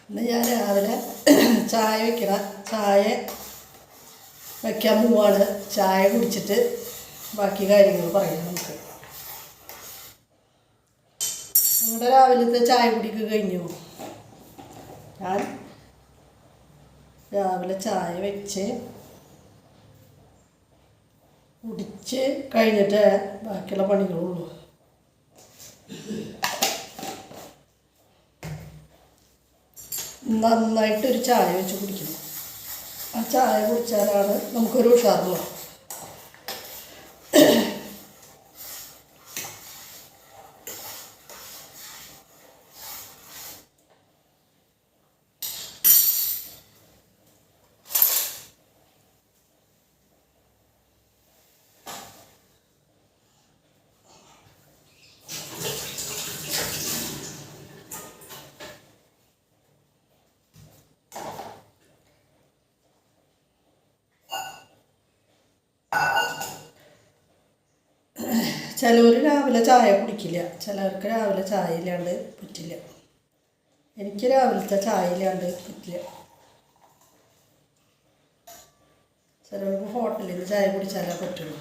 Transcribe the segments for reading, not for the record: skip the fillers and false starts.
ഇന്ന് ഞാൻ രാവിലെ ചായ വയ്ക്കാൻ പോവാണ്. ചായ കുടിച്ചിട്ട് ബാക്കി കാര്യങ്ങൾ പറയാം. നമുക്ക് നിങ്ങളുടെ രാവിലത്തെ ചായ കുടിക്ക് കഴിഞ്ഞു? ഞാൻ രാവിലെ ചായ വെച്ച് കുടിച്ച് കഴിഞ്ഞിട്ട് ബാക്കിയുള്ള പണികളുള്ളൂ. നന്നായിട്ടൊരു ചായ വെച്ച് കുടിക്കണം. ആ ചായ കുടിച്ചാലാണ് നമുക്കൊരു ഉഷാറുള്ളത്. ചിലവർ രാവിലെ ചായ കുടിക്കില്ല, ചിലവർക്ക് രാവിലെ ചായ ഇല്ലാണ്ട് പറ്റില്ല. എനിക്ക് രാവിലത്തെ ചായ ഇല്ലാണ്ട് പറ്റില്ല. ചിലവർക്ക് ഹോട്ടലിൽ നിന്ന് ചായ കുടിച്ചാലേ പറ്റുള്ളൂ.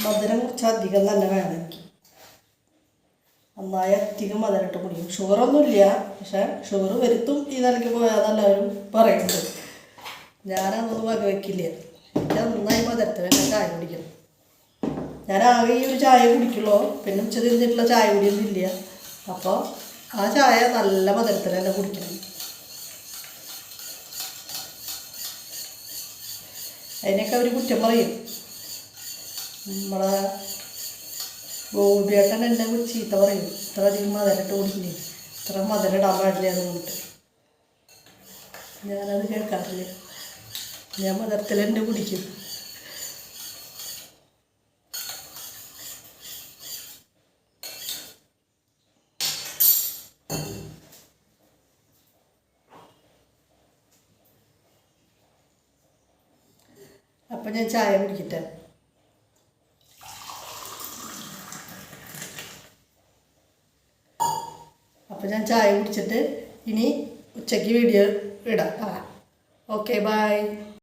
മധുരം കുറച്ച് അധികം തന്നെ വേണം എനിക്ക്. നന്നായി അധികം മധുരമിട്ട് കുടിക്കും. ഷുഗറൊന്നുമില്ല, പക്ഷേ ഷുഗർ വരുത്തും ഈ നിലയ്ക്ക് പോയാതെല്ലാവരും പറയുന്നുണ്ട്. ഞാനതൊന്നും വകവയ്ക്കില്ല. എനിക്ക് നന്നായി മധുരത്തിൽ തന്നെ ചായ കുടിക്കണം. ഞാൻ ആകെ ഈ ഒരു ചായ കുടിക്കുള്ളൂ. പിന്നെ ഉച്ച തിരിഞ്ഞിട്ടുള്ള ചായ കുടിയൊന്നും ഇല്ല. അപ്പോൾ ആ ചായ നല്ല മധുരത്തിൽ തന്നെ കുടിക്കണം. അതിനൊക്കെ അവർ കുറ്റം പറയും. നമ്മളെ ഗോപിയേട്ടൻ എന്നെ ചീത്ത പറയും, ഇത്ര അധികം മധുരമിട്ട് കുടിക്കില്ലേ, ഇത്ര മധുരം ഇടാൻ പാടില്ല എന്ന് പറഞ്ഞിട്ട്. ഞാനത് കേൾക്കാറില്ല. ഞാൻ മധുരത്തിൽ തന്നെ കുടിക്കും. അപ്പം ഞാൻ ചായ കുടിക്കട്ടെ. അപ്പോൾ ഞാൻ ചായ കുടിച്ചിട്ട് ഇനി ഉച്ചയ്ക്ക് വീഡിയോ ഇടാം. Okay, by.